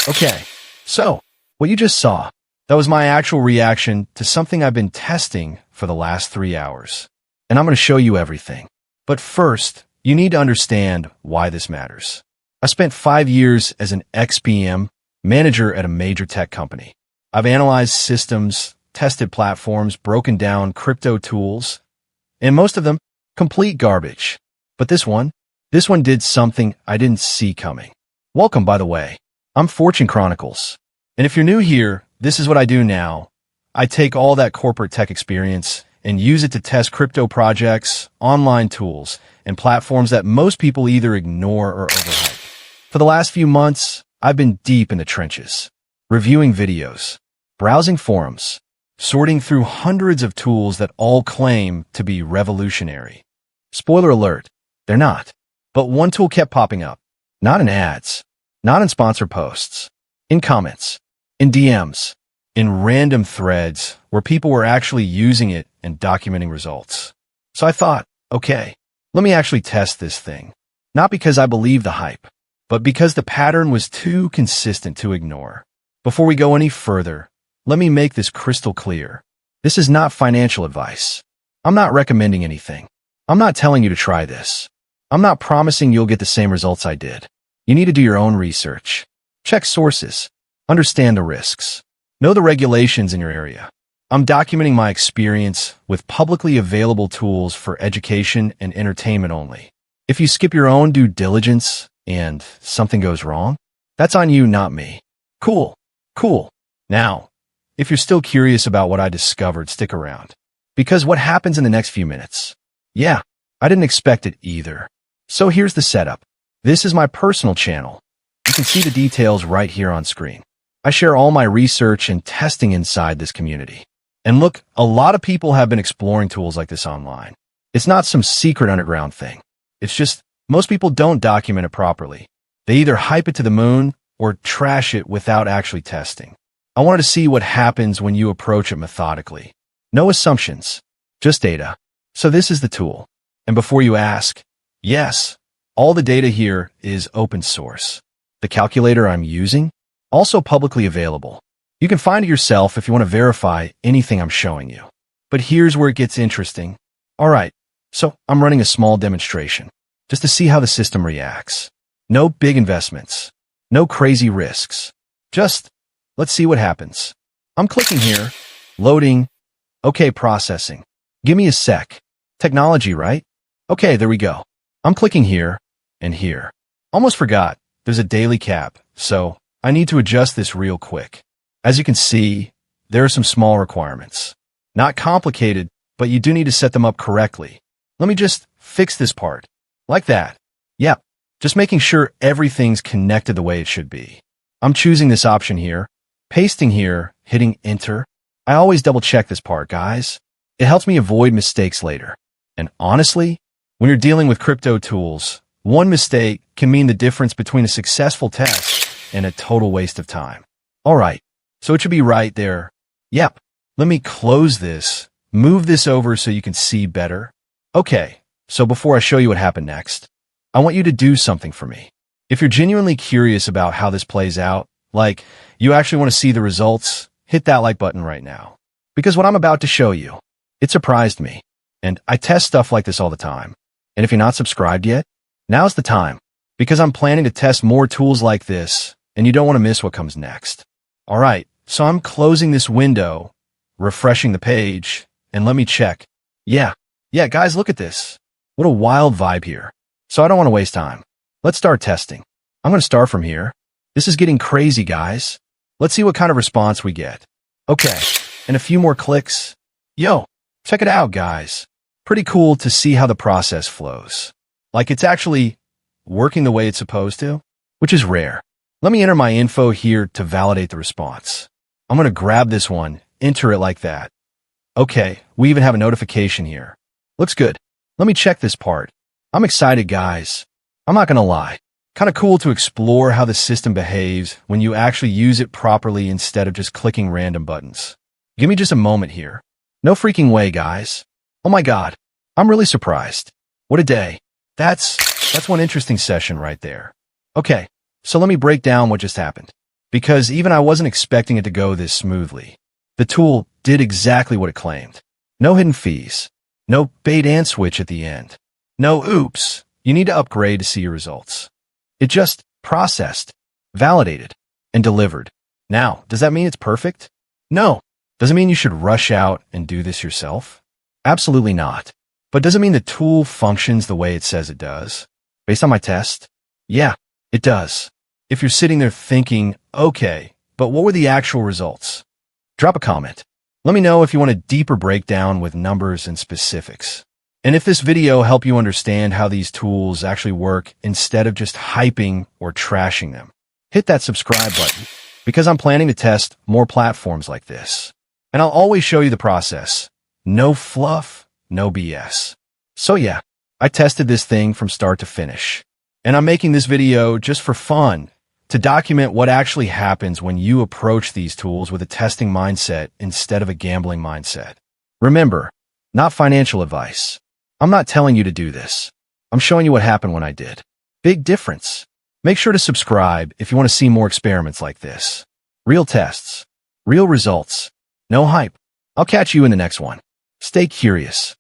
Okay, so what you just saw, that was my actual reaction to something I've been testing for the last 3 hours. And I'm going to show you everything. But first, you need to understand why this matters. I spent 5 years as an XPM manager at a major tech company. I've analyzed systems, tested platforms, broken down crypto tools, and most of them, complete garbage. But this one did something I didn't see coming. Welcome, by the way. I'm Fortune Chronicles. And if you're new here, this is what I do now. I take all that corporate tech experience and use it to test crypto projects, online tools, and platforms that most people either ignore or overhype. For the last few months, I've been deep in the trenches, reviewing videos, browsing forums, sorting through hundreds of tools that all claim to be revolutionary. Spoiler alert, they're not. But one tool kept popping up, not in ads, not in sponsored posts, in comments, in DMs, in random threads where people were actually using it and documenting results. So I thought, okay, let me actually test this thing. Not because I believe the hype, but because the pattern was too consistent to ignore. Before we go any further, let me make this crystal clear. This is not financial advice. I'm not recommending anything. I'm not telling you to try this. I'm not promising you'll get the same results I did. You need to do your own research. Check sources. Understand the risks. Know the regulations in your area. I'm documenting my experience with publicly available tools for education and entertainment only. If you skip your own due diligence and something goes wrong, that's on you, not me. Cool. Now, if you're still curious about what I discovered, stick around. Because what happens in the next few minutes? Yeah, I didn't expect it either. So here's the setup. This is my personal channel. You can see the details right here on screen. I share all my research and testing inside this community. And look, a lot of people have been exploring tools like this online. It's not some secret underground thing. It's just most people don't document it properly. They either hype it to the moon or trash it without actually testing. I wanted to see what happens when you approach it methodically. No assumptions, just data. So this is the tool. And before you ask, yes, all the data here is open source. The calculator I'm using, also publicly available. You can find it yourself if you want to verify anything I'm showing you. But here's where it gets interesting. All right, so I'm running a small demonstration just to see how the system reacts. No big investments, no crazy risks. Just let's see what happens. I'm clicking here, loading, okay, processing. Give me a sec. Technology, right? Okay, there we go. I'm clicking here and here. Almost forgot, there's a daily cap, so I need to adjust this real quick. As you can see, there are some small requirements. Not complicated, but you do need to set them up correctly. Let me just fix this part. Like that. Yep, just making sure everything's connected the way it should be. I'm choosing this option here, pasting here, hitting enter. I always double check this part, guys. It helps me avoid mistakes later. And honestly, when you're dealing with crypto tools, one mistake can mean the difference between a successful test and a total waste of time. All right, so it should be right there. Yep, let me close this, move this over so you can see better. Okay, so before I show you what happened next, I want you to do something for me. If you're genuinely curious about how this plays out, like you actually want to see the results, hit that like button right now. Because what I'm about to show you, it surprised me. And I test stuff like this all the time. And if you're not subscribed yet, now's the time. Because I'm planning to test more tools like this, and you don't want to miss what comes next. All right, so I'm closing this window, refreshing the page, and let me check. Yeah, guys, look at this. What a wild vibe here. So I don't want to waste time. Let's start testing. I'm going to start from here. This is getting crazy, guys. Let's see what kind of response we get. Okay, and a few more clicks. Yo, check it out, guys. Pretty cool to see how the process flows. Like it's actually working the way it's supposed to, which is rare. Let me enter my info here to validate the response. I'm going to grab this one, enter it like that. Okay, we even have a notification here. Looks good. Let me check this part. I'm excited, guys. I'm not going to lie. Kind of cool to explore how the system behaves when you actually use it properly instead of just clicking random buttons. Give me just a moment here. No freaking way, guys. Oh my God, I'm really surprised. What a day. That's one interesting session right there. Okay, so let me break down what just happened. because even I wasn't expecting it to go this smoothly. The tool did exactly what it claimed. No hidden fees. No bait and switch at the end. No oops, you need to upgrade to see your results. It just processed, validated, and delivered. Now, does that mean it's perfect? No. Does it mean you should rush out and do this yourself? Absolutely not. But does it mean the tool functions the way it says it does? Based on my test? Yeah, it does. If you're sitting there thinking, okay, but what were the actual results? Drop a comment. Let me know if you want a deeper breakdown with numbers and specifics. And if this video helped you understand how these tools actually work instead of just hyping or trashing them, hit that subscribe button because I'm planning to test more platforms like this. And I'll always show you the process. No fluff, no BS. So yeah, I tested this thing from start to finish. And I'm making this video just for fun, to document what actually happens when you approach these tools with a testing mindset instead of a gambling mindset. Remember, not financial advice. I'm not telling you to do this. I'm showing you what happened when I did. Big difference. Make sure to subscribe if you want to see more experiments like this. Real tests. Real results. No hype. I'll catch you in the next one. Stay curious.